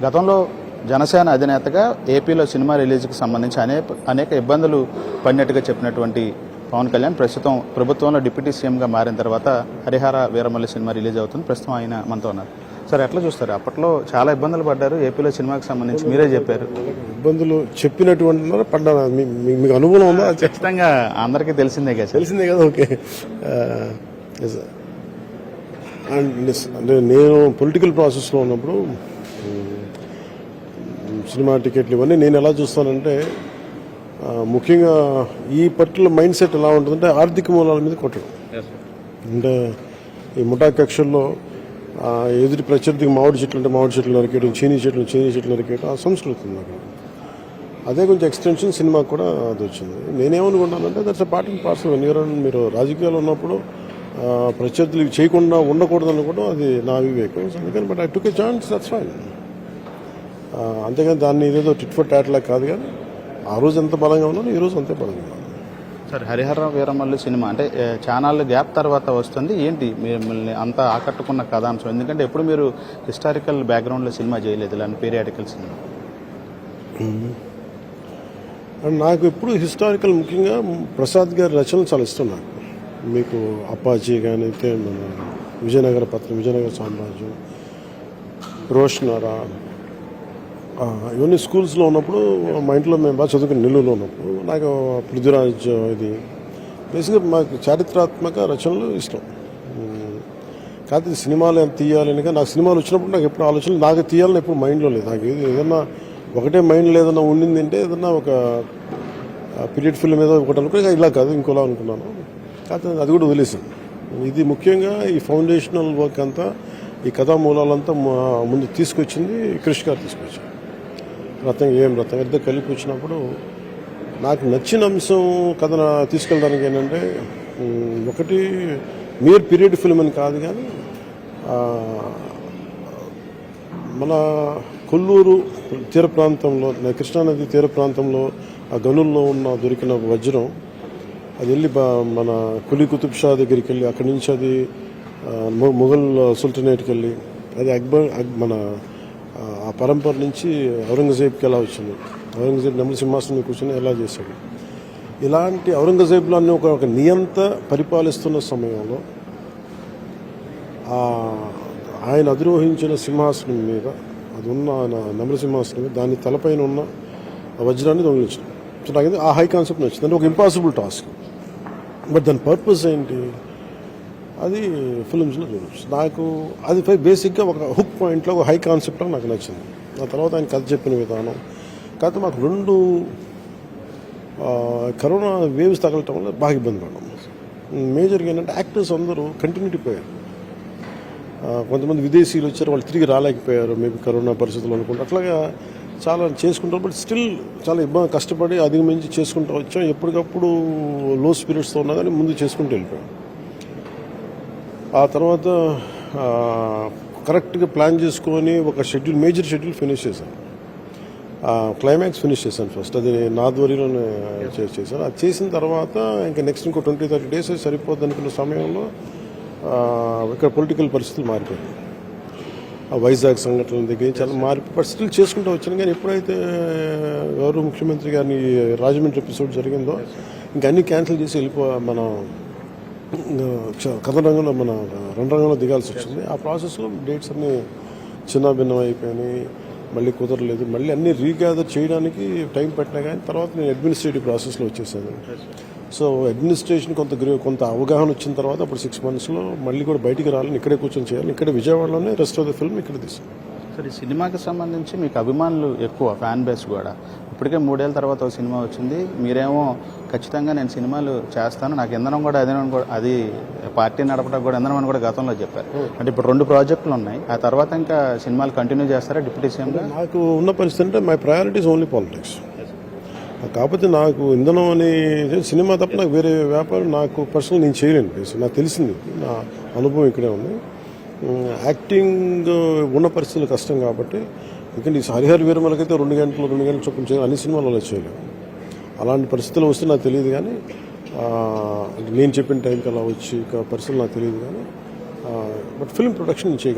గతంలో జనసేన అధినేతగా ఏపీలో సినిమా రిలీజ్కి సంబంధించి అనేక ఇబ్బందులు పడినట్టుగా చెప్పినటువంటి పవన్ కళ్యాణ్ ప్రస్తుతం ప్రభుత్వంలో డిప్యూటీ సీఎంగా మారిన తర్వాత హరిహర వీరమల్లి సినిమా రిలీజ్ అవుతుంది. ప్రస్తుతం ఆయన మనతో ఉన్నారు. సార్, ఎట్లా చూస్తారు? అప్పట్లో చాలా ఇబ్బందులు పడ్డారు ఏపీలో సినిమాకి సంబంధించి, మీరే చెప్పారు. ఇబ్బందులు చెప్పినటువంటి పడ్డాను. మీకు అనుభవం ఉందా? ఖచ్చితంగా అందరికీ తెలిసిందే కదా. తెలిసిందే కదా. ఓకే. అంటే నేను పొలిటికల్ ప్రాసెస్లో ఉన్నప్పుడు సినిమా టికెట్లు ఇవన్నీ నేను ఎలా చూస్తానంటే, ముఖ్యంగా ఈ పర్టికులర్ మైండ్ సెట్ ఎలా ఉంటుందంటే ఆర్థిక మూలాల మీద కొట్టడం. అంటే ఈ ముఠా కక్షల్లో ఎదుటి ప్రత్యర్థికి మామిడి చెట్లు అంటే మామిడి చెట్లు నరికేయడం, చీనీ చెట్లు నరికేయడం ఆ సంస్కృతి ఉంది అక్కడ. అదే కొంచెం ఎక్స్టెన్షన్ సినిమాకి కూడా అది వచ్చింది. నేనేమనుకున్నానంటే that's a part and parcel. మీరు రాజకీయాలు ఉన్నప్పుడు ప్రత్యర్థులకు చేయకుండా ఉండకూడదు అనుకోవడం అది నా వివేకం. అందుకని but I took a chance, that's fine. అంతేగాని దాన్ని ఏదేదో టిట్ ఫర్ టాట్ లా కాదు. కానీ ఆ రోజు ఎంత బలంగా ఉన్నాను, ఈ రోజు అంతే బలంగా ఉన్నాను. సార్, హరిహర వీరమల్లి సినిమా అంటే ఛానల్ గ్యాప్ తర్వాత వస్తుంది. ఏంటి మిమ్మల్ని అంత ఆకట్టుకున్న కథాంశం? ఎందుకంటే ఎప్పుడు మీరు హిస్టారికల్ బ్యాక్గ్రౌండ్లో సినిమా చేయలేదు, ఇలాంటి పీరియాడికల్ సినిమా. నాకు ఎప్పుడు హిస్టారికల్, ముఖ్యంగా ప్రసాద్ గారి రచనలు చాలా ఇష్టం నాకు. మీకు అప్పాజీ కానీ అయితే మన విజయనగర పత్రం, విజయనగర సామ్రాజ్యం, రోషనారా, ఇవన్నీ స్కూల్స్లో ఉన్నప్పుడు మా ఇంట్లో మేము బాగా చదువుకుని నెల్లూరులో ఉన్నప్పుడు నాకు పృథ్వీరాజ్ ఇది బేసిక్గా మాకు చారిత్రాత్మక రచనలు ఇష్టం. కాకపోతే సినిమాలు ఎంత తీయాలని, నాకు సినిమాలు వచ్చినప్పుడు నాకు ఎప్పుడు ఆలోచనలు నాకు తీయాలని ఎప్పుడు మైండ్లో లేదు. నాకు ఏదన్నా ఒకటే మైండ్లో ఏదన్నా ఉండింది అంటే ఏదన్నా ఒక పీరియడ్ ఫిల్మ్ ఏదో ఒకటి అనుకుని ఇలా కాదు ఇంకోలా అనుకున్నాను. కాకపోతే అది కూడా వదిలేసాను. ఇది ముఖ్యంగా ఈ ఫౌండేషనల్ వర్క్ అంతా, ఈ కథా మూలాలంతా ముందు తీసుకొచ్చింది క్రిష్ గారు తీసుకొచ్చారు. రత్నం ఇద్దరు కలిపి వచ్చినప్పుడు నాకు నచ్చిన అంశం కథ తీసుకెళ్ళడానికి ఏంటంటే, ఒకటి మీరు పీరియడ్ ఫిల్మ్ అని కాదు కానీ మన కొల్లూరు తీర ప్రాంతంలో, కృష్ణానది తీర ప్రాంతంలో ఆ గనుల్లో దొరికిన వజ్రం అది వెళ్ళి మన కులీ కుతుబ్ షా దగ్గరికి వెళ్ళి అక్కడి నుంచి అది మొఘల్ సుల్తనేట్కి వెళ్ళి అది మన ఆ పరంపర నుంచి ఔరంగజేబ్కి ఎలా వచ్చింది, ఔరంగజేబ్ నెమలి సింహాసనం కూర్చొని ఎలా చేశాడు. ఇలాంటి ఔరంగజేబ్లో అన్ని ఒక నియంత పరిపాలిస్తున్న సమయంలో ఆయన అధిరోహించిన సింహాసనం మీద, అది ఉన్న నెమలి సింహాసనం మీద దాని తలపైన ఉన్న వజ్రాన్ని దొంగిలించడం. సో నాకు ఆ హై కాన్సెప్ట్ నచ్చింది. అంటే ఒక ఇంపాసిబుల్ టాస్క్, బట్ దాని పర్పస్ ఏంటి అది ఫిల్మ్స్లో చూడవచ్చు. నాకు అది బేసిక్గా ఒక హుక్ పాయింట్లో ఒక హై కాన్సెప్ట్లో నాకు నచ్చింది. ఆ తర్వాత ఆయన కథ చెప్పిన విధానం. కాకపోతే మాకు 2 కరోనా వేవ్స్ తగలటం వల్ల బాగా ఇబ్బంది పడ్డాం. మేజర్గా ఏంటంటే యాక్టర్స్ అందరూ కంటిన్యూటీ పోయారు. కొంతమంది విదేశీయులు వచ్చారు, వాళ్ళు తిరిగి రాలేకపోయారు మేబీ కరోనా పరిస్థితులు అనుకుంటా. అట్లాగా చాలా చేసుకుంటారు. బట్ స్టిల్ చాలా ఇబ్బంది, కష్టపడి అధిగమించి చేసుకుంటూ వచ్చాం. ఎప్పటికప్పుడు లో స్పిరిట్స్తో ఉన్నా కానీ ముందు చేసుకుంటూ వెళ్ళిపోయాం. ఆ తర్వాత కరెక్ట్గా ప్లాన్ చేసుకొని ఒక మేజర్ షెడ్యూల్ ఫినిష్ చేశాను. క్లైమాక్స్ ఫినిష్ చేశాను ఫస్ట్. అది నా ధ్వరిలోనే చేశాను. అది చేసిన తర్వాత ఇంకా నెక్స్ట్ ఇంకో 20-30 డేస్ సరిపోద్ది అనుకున్న సమయంలో ఇక్కడ పొలిటికల్ పరిస్థితులు మారిపోయాయి. ఆ వైజాగ్ సంఘటనల దగ్గర చాలా మారిపోయి, బట్ స్టిల్ చేసుకుంటూ వచ్చాను. కానీ ఎప్పుడైతే గౌరవ ముఖ్యమంత్రి గారిని రాజమండ్రి ఎపిసోడ్ జరిగిందో ఇంకా అన్నీ క్యాన్సిల్ చేసి మన కథ రంగంలో మన రంగంలో దిగాల్సి వచ్చింది. ఆ ప్రాసెస్లో డేట్స్ అన్నీ చిన్నభిన్నం అయిపోయినాయి. మళ్ళీ కుదరలేదు. మళ్ళీ అన్నీ రీగ్యాదర్ చేయడానికి టైం పట్టినా కానీ తర్వాత నేను అడ్మినిస్ట్రేటివ్ ప్రాసెస్లో వచ్చేసాను. సో అడ్మినిస్ట్రేషన్ కొంత అవగాహన వచ్చిన తర్వాత అప్పుడు 6 monthsలో మళ్ళీ కూడా బయటికి రావాలని, ఇక్కడే కూర్చొని చేయాలి. ఇక్కడే విజయవాడలోనే రెస్ట్ ఆఫ్ ద ఫిల్మ్ ఇక్కడ తీసాను. సరే, ఈ సినిమాకి సంబంధించి మీకు అభిమానులు ఎక్కువ, ఫ్యాన్ బేస్ కూడా. ఇప్పటికే 3 ఏళ్ళ తర్వాత ఒక సినిమా వచ్చింది. మీరేమో ఖచ్చితంగా నేను సినిమాలు చేస్తాను, నాకు ఇంధనం కూడా అది పార్టీ నడపడానికి కూడా ఇంధనం అని కూడా గతంలో చెప్పారు. అంటే ఇప్పుడు 2 ప్రాజెక్టులు ఉన్నాయి. ఆ తర్వాత ఇంకా సినిమాలు కంటిన్యూ చేస్తారా డిప్యూటీ సీఎంగా? నాకు ఉన్న పరిస్థితి అంటే మై ప్రయారిటీస్ ఓన్లీ పాలిటిక్స్. కాకపోతే నాకు ఇంధనం అనే సినిమా తప్ప నాకు వేరే వ్యాపారం నాకు పర్సనల్ నేను చేయలేను. నాకు తెలిసింది, నా అనుభవం ఇక్కడే ఉంది. యాక్టింగ్ ఉన్న పరిస్థితులు కష్టం కాబట్టి, ఎందుకంటే ఈ హరిహర వీరమలకైతే 2 గంటలు చొప్పున చేయాలి, అన్ని సినిమాలలో చేయలేము. అలాంటి పరిస్థితులు వస్తే నాకు తెలియదు. కానీ నేను చెప్పిన టైంకి అలా వచ్చి పరిస్థితులు నాకు తెలియదు. కానీ బట్ ఫిల్మ్ ప్రొడక్షన్ చేయగలను.